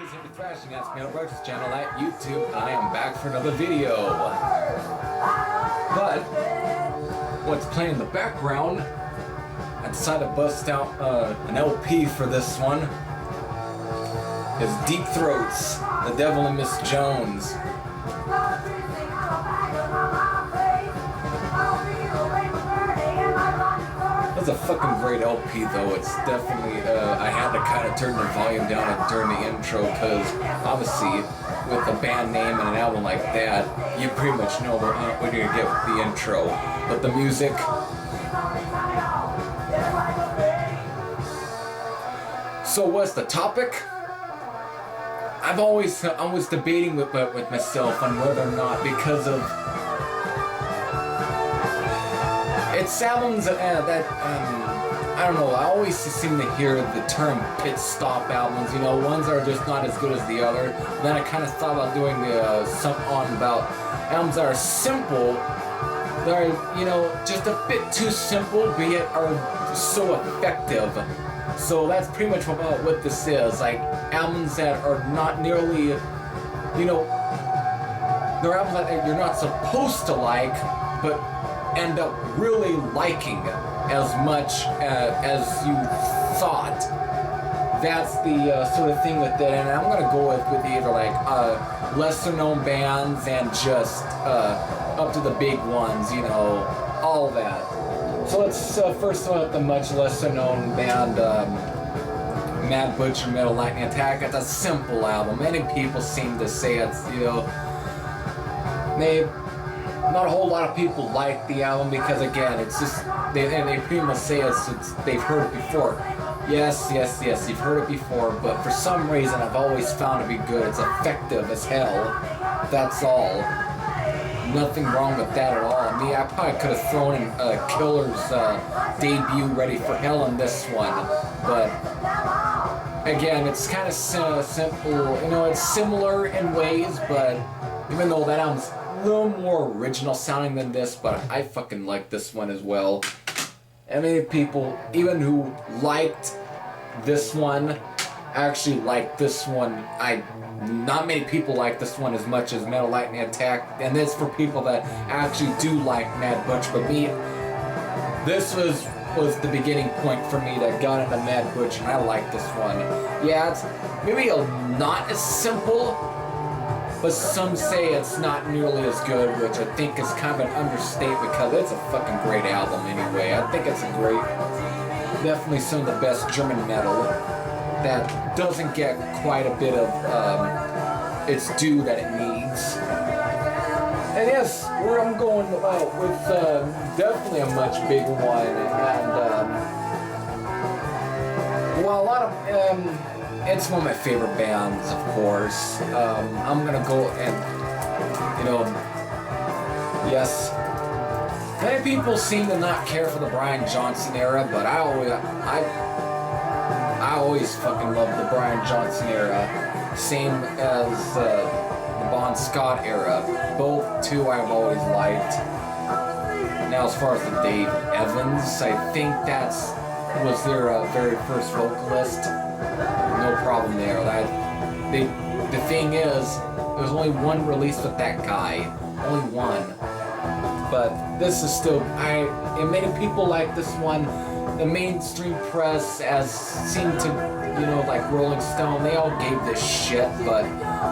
is Hippie Thrashing. That's me on Butch's channel at YouTube, and I am back for another video. But what's playing in the background, I decided to bust out an LP for this one. Is Deep Throats, The Devil and Miss Jones. That's a fucking great LP though. It's definitely, I had to kind of turn the volume down during the intro because obviously with a band name and an album like that, you pretty much know what you're gonna get with the intro. But the music, so what's the topic? I was debating with myself on whether or not, because of it's albums that I don't know, I always seem to hear the term pit stop albums, you know, ones that are just not as good as the other. Then I kind of thought about doing something about albums that are simple, that are, you know, just a bit too simple, but yet are so effective. So that's pretty much what this is, like albums that are not nearly, you know, they're albums that you're not supposed to like, but end up really liking as much as you thought. That's the sort of thing with it, and I'm gonna go with either like lesser known bands and just up to the big ones, you know, all that. So let's first look at the much lesser known band, Mad Butch Metal Lightning Attack. It's a simple album. Many people seem to say it's, you know, not a whole lot of people like the album because, again, it's just, they pretty much say they've heard it before. Yes, you've heard it before, but for some reason I've always found it to be good. It's effective as hell. That's all. Nothing wrong with that at all. I mean, I probably could have thrown in Killer's debut Ready for Hell in this one, but again, it's kind of simple. You know, it's similar in ways, but even though that album's a little more original sounding than this, but I fucking like this one as well. And many people, even who liked this one, actually liked this one. Not many people like this one as much as Metal Lightning Attack, and this for people that actually do like Mad Butch. But me, this was the beginning point for me that got into Mad Butch, and I like this one. Yeah, it's maybe not as simple, but some say it's not nearly as good, which I think is kind of an understatement because it's a fucking great album anyway. I think it's definitely some of the best German metal that doesn't get quite a bit of its due that it needs. And yes, where I'm going with definitely a much bigger one, and well, a lot of it's one of my favorite bands, of course. I'm gonna go and, you know, yes, many people seem to not care for the Brian Johnson era, but I always fucking loved the Brian Johnson era, same as the Bon Scott era. Both two I've always liked. Now as far as the Dave Evans, I think was their very first vocalist. No problem there. The thing is, there was only one release with that guy, only one. But this is still, and many people like this one. The mainstream press seemed to, you know, like Rolling Stone, they all gave this shit, but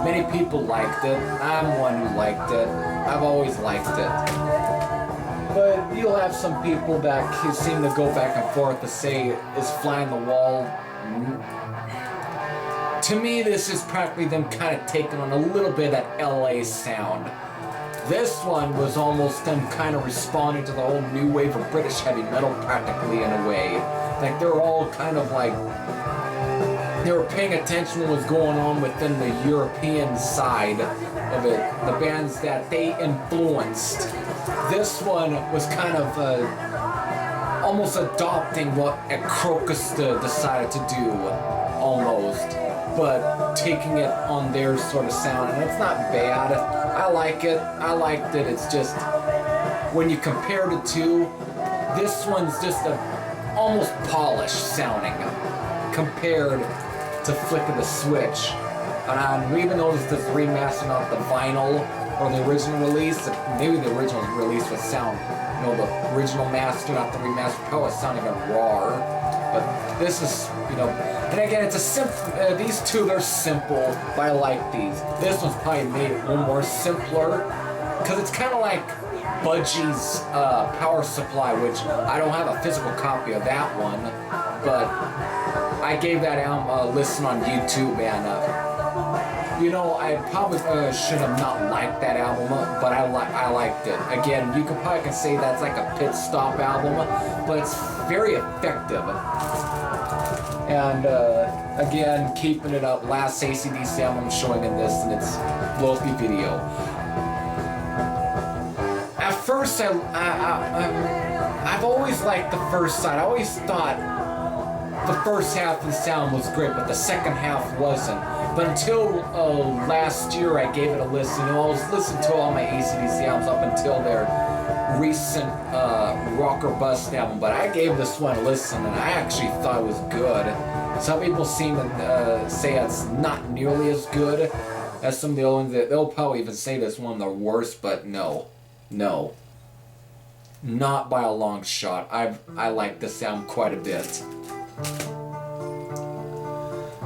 many people liked it. I'm one who liked it. I've always liked it. But you'll have some people that seem to go back and forth to say it's fly on the wall. To me, this is practically them kind of taking on a little bit of that LA sound. This one was almost them kind of responding to the whole new wave of British heavy metal practically in a way. Like they were all kind of like, they were paying attention to what was going on within the European side of it, the bands that they influenced. This one was kind of almost adopting what Crocus decided to do, almost, but taking it on their sort of sound, and it's not bad. I like it. I liked it. It's just, when you compare the two, this one's just almost polished sounding compared to Flick of the Switch. And even though this is remastered, not the vinyl or the original release, maybe the original release would sound, you know, the original master, not the remastered, probably sound even rawer. But this is, you know, and again, it's a simple, these two, they're simple, but I like these. This one's probably made a little more simpler, because it's kind of like Butch's Power Supply, which I don't have a physical copy of that one, but I gave that album a listen on YouTube, and you know, I probably should have not liked that album, but I liked it. Again, you can say that's like a pit stop album, but it's very effective. And again, keeping it up, last AC/DC album showing in this, and it's Lofi video. At first, I've always liked the first side. I always thought the first half of the sound was great, but the second half wasn't. But until last year, I gave it a listen. You know, I was listening to all my AC/DC albums up until their recent Rock or Bust album, but I gave this one a listen, and I actually thought it was good. Some people seem to say it's not nearly as good as some of the other ones. They'll probably even say this one the worst, but no, not by a long shot. I like this album quite a bit.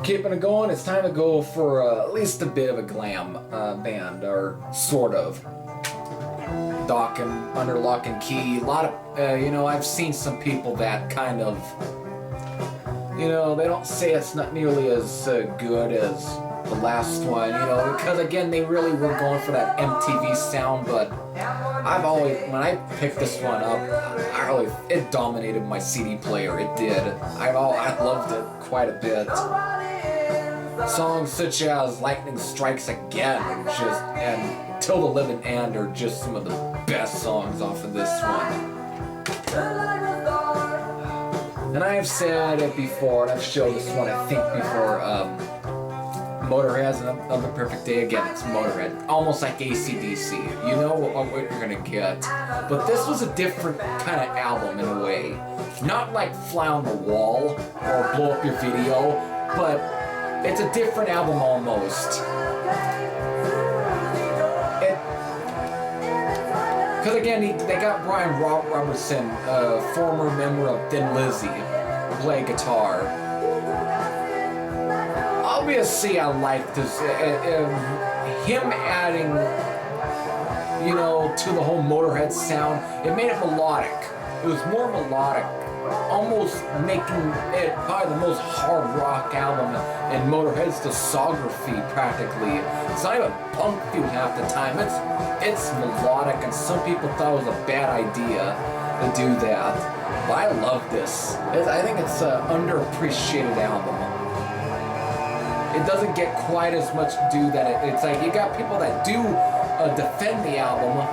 Keeping it going, it's time to go for at least a bit of a glam band, or sort of. Under lock and key. A lot of, you know, I've seen some people that kind of, you know, they don't say it's not nearly as good as the last one, you know, because again, they really were going for that MTV sound, but I've always, when I picked this one up, it dominated my CD player, it did. I loved it quite a bit. Songs such as Lightning Strikes Again and Till the Living End are just some of the best songs off of this one. And I have said it before, and I've showed this one I think before, Motorhead's Another Perfect Day. Again, it's Motorhead, almost like AC/DC. You know what you're gonna get. But this was a different kind of album in a way. Not like Fly on the Wall or Blow Up Your Video, but it's a different album almost. Because again, they got Brian Robertson, former member of Thin Lizzy, play guitar. Obviously, I like this. Him adding, you know, to the whole Motorhead sound, it made it melodic. It was more melodic, almost making it probably the most hard rock album in Motorhead's discography, practically. It's not even punk fuel half the time. It's melodic, and some people thought it was a bad idea to do that. But I love this. I think it's an underappreciated album. It doesn't get quite as much due that it's like you got people that do defend the album,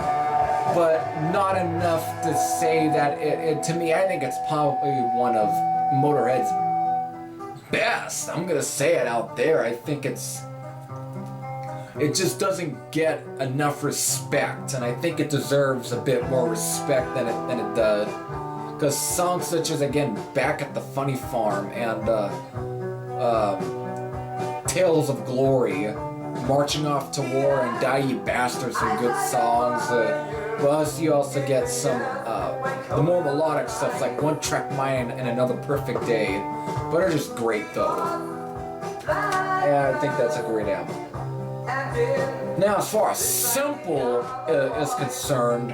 but not enough to say that to me, I think it's probably one of Motorhead's best. I'm gonna say it out there. I think it just doesn't get enough respect, and I think it deserves a bit more respect than it does. Because songs such as, again, Back at the Funny Farm and Tales of Glory, Marching Off to War, and Die You Bastards, some good songs. Plus, you also get some the more melodic stuff like One Track Mind and Another Perfect Day, but are just great though. And I think that's a great album. Now, as far as simple is concerned,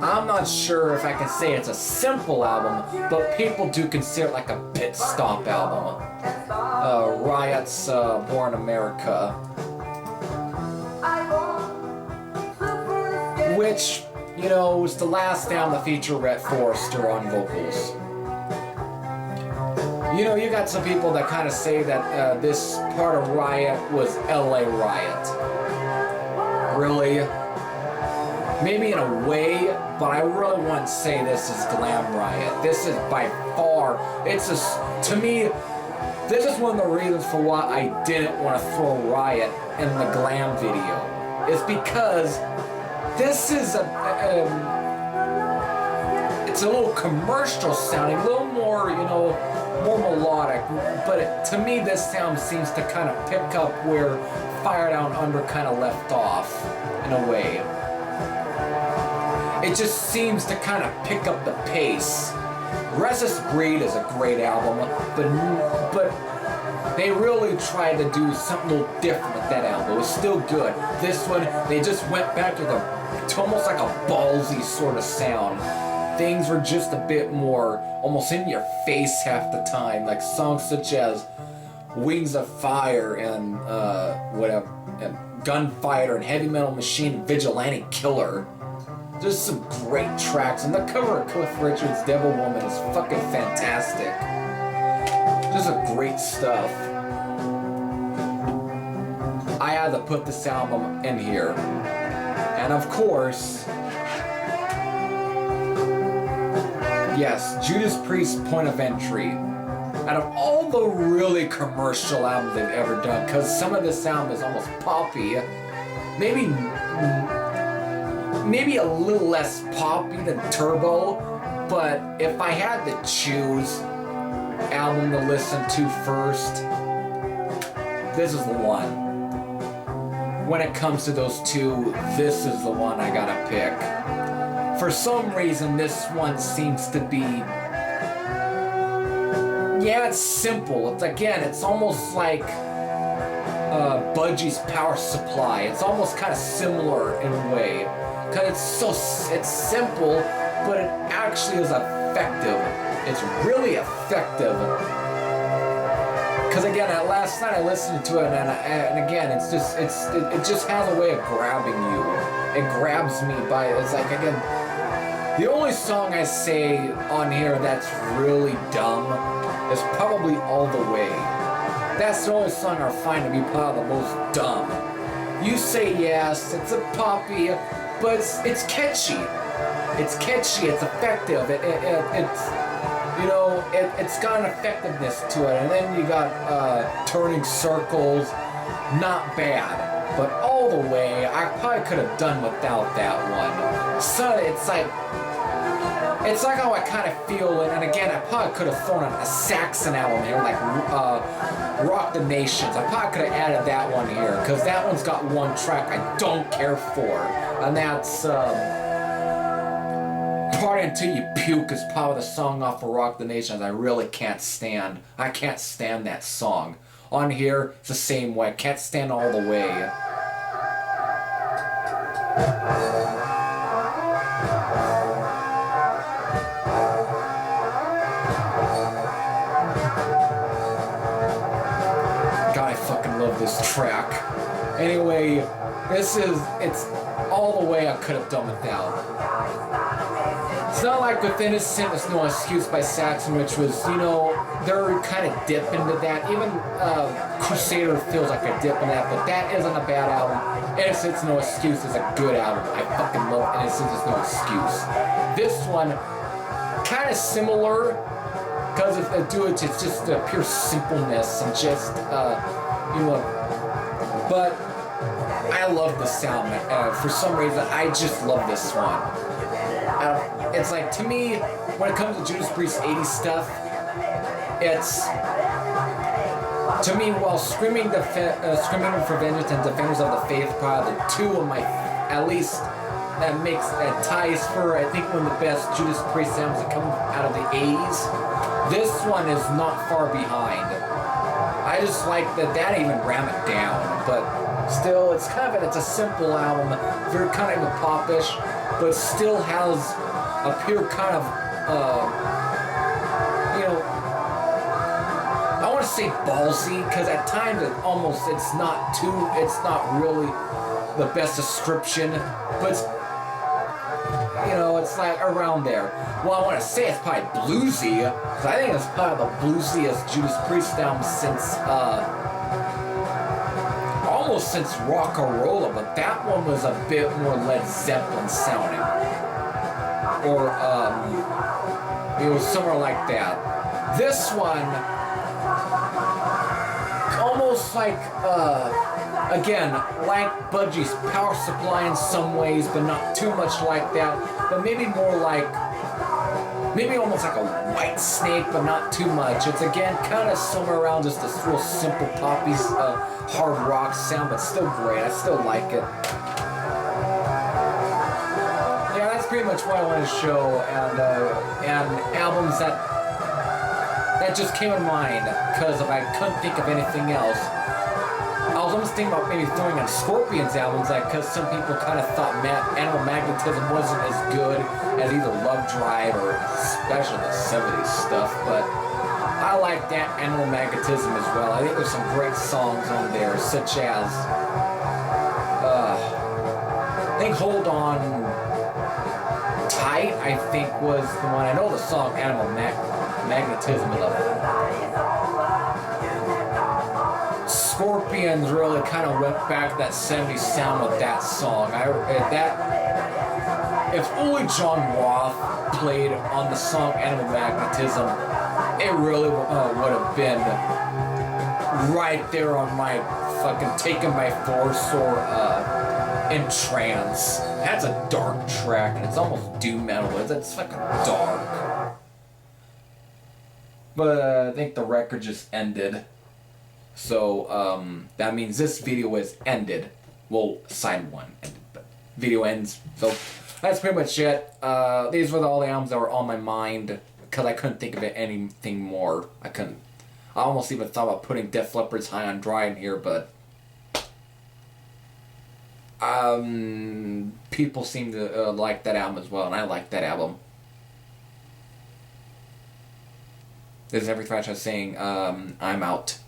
I'm not sure if I can say it's a simple album, but people do consider it like a pit stop album. Riot's Born America, which, you know, was the last album to feature Rhett Forrester on vocals. You know, you got some people that kind of say that this part of Riot was LA Riot. Really? Maybe in a way, but I really wouldn't say this is Glam Riot. This is by far, it's just, to me, this is one of the reasons for why I didn't want to throw Riot in the Glam video. It's because this is it's a little commercial sounding, a little more, you know, more melodic, but to me this sound seems to kind of pick up where Fire Down Under kind of left off, in a way. It just seems to kind of pick up the pace. Restless Breed is a great album, but they really tried to do something a little different with that album. It was still good. This one, they just went back to almost like a ballsy sort of sound. Things were just a bit more almost in your face half the time, like songs such as Wings of Fire and whatever, and Gunfighter and Heavy Metal Machine, Vigilante Killer. Just some great tracks, and the cover of Cliff Richard's Devil Woman is fucking fantastic. Just a great stuff. I had to put this album in here, and of course, yes, Judas Priest's Point of Entry. Out of all the really commercial albums they've ever done, because some of this album is almost poppy, maybe a little less poppy than Turbo, but if I had to choose album to listen to first, this is the one. When it comes to those two, this is the one I gotta pick. For some reason, this one seems to be, yeah, it's simple. It's almost like Budgie's Power Supply. It's almost kind of similar in a way. Because it's simple, but it actually is effective. It's really effective. Because again, last night I listened to it, and again, it just has a way of grabbing you. It grabs me by, it's like, again, the only song I say on here that's really dumb is probably All the Way. That's the only song I find to be probably the most dumb. You Say Yes, it's a poppy, but it's catchy. It's catchy, it's effective, it's got an effectiveness to it. And then you got Turning Circles, not bad. But All the Way, I probably could have done without that one. So it's like how I kind of feel, and again, I probably could have thrown a Saxon album here, like Rock the Nations. I probably could have added that one here, because that one's got one track I don't care for, and that's Party Until You Puke is probably the song off of Rock the Nations I really can't stand. I can't stand that song. On here, it's the same way. I can't stand All the Way. This track. Anyway, it's All the Way I could have done without. It's not like with Innocent, There's No Excuse by Saxon, which was, they're kind of dip into that. Even Crusader feels like a dip in that, but that isn't a bad album. Innocent, There's No Excuse is a good album. I fucking love Innocent, There's No Excuse. This one, kind of similar, because it's just a pure simpleness and just, but I love this sound. For some reason, I just love this one. It's like, to me, when it comes to Judas Priest 80s stuff, it's, to me, while Screaming for Vengeance and Defenders of the Faith, probably the two of my, at least, that ties for, I think, one of the best Judas Priest sounds that come out of the 80s. This one is not far behind. I just like that even ram it down, but still, it's a simple album, very kind of popish, but still has a pure kind of, I want to say ballsy, because at times it's not really the best description, but it's like around there. Well, I want to say it's probably bluesy, because I think it's probably the bluesiest Judas Priest album since, almost since Rock-A-Rolla, but that one was a bit more Led Zeppelin sounding. Or, it was somewhere like that. This one, almost like, again, like Budgie's Power Supply in some ways, but not too much like that, but maybe more like maybe almost like a White Snake, but not too much. It's again kind of somewhere around just this real simple poppy, hard rock sound, but still great. I still like it. Yeah, that's pretty much what I wanted to show, and albums that just came to mind because if I couldn't think of anything else. I was almost thinking about maybe throwing on Scorpions albums, like because some people kind of thought Animal Magnetism wasn't as good as either Love Drive or especially the 70s stuff, but I like that Animal Magnetism as well. I think there's some great songs on there, such as I think Hold On Tight, I think was the one. I know the song Animal Magnetism is Scorpions really kind of went back to that 70s sound with that song. If only John Roth played on the song Animal Magnetism, it really would have been right there on my fucking Taken by Force or In Trance. That's a dark track and it's almost doom metal. It's fucking dark. But I think the record just ended. So, that means this video is ended. Well, side one ended, but video ends. So, that's pretty much it. These were all the albums that were on my mind, because I couldn't think of anything more. I almost even thought about putting Def Leppard's High on Dry in here, but people seem to like that album as well, and I like that album. This is everything I was saying. I'm out.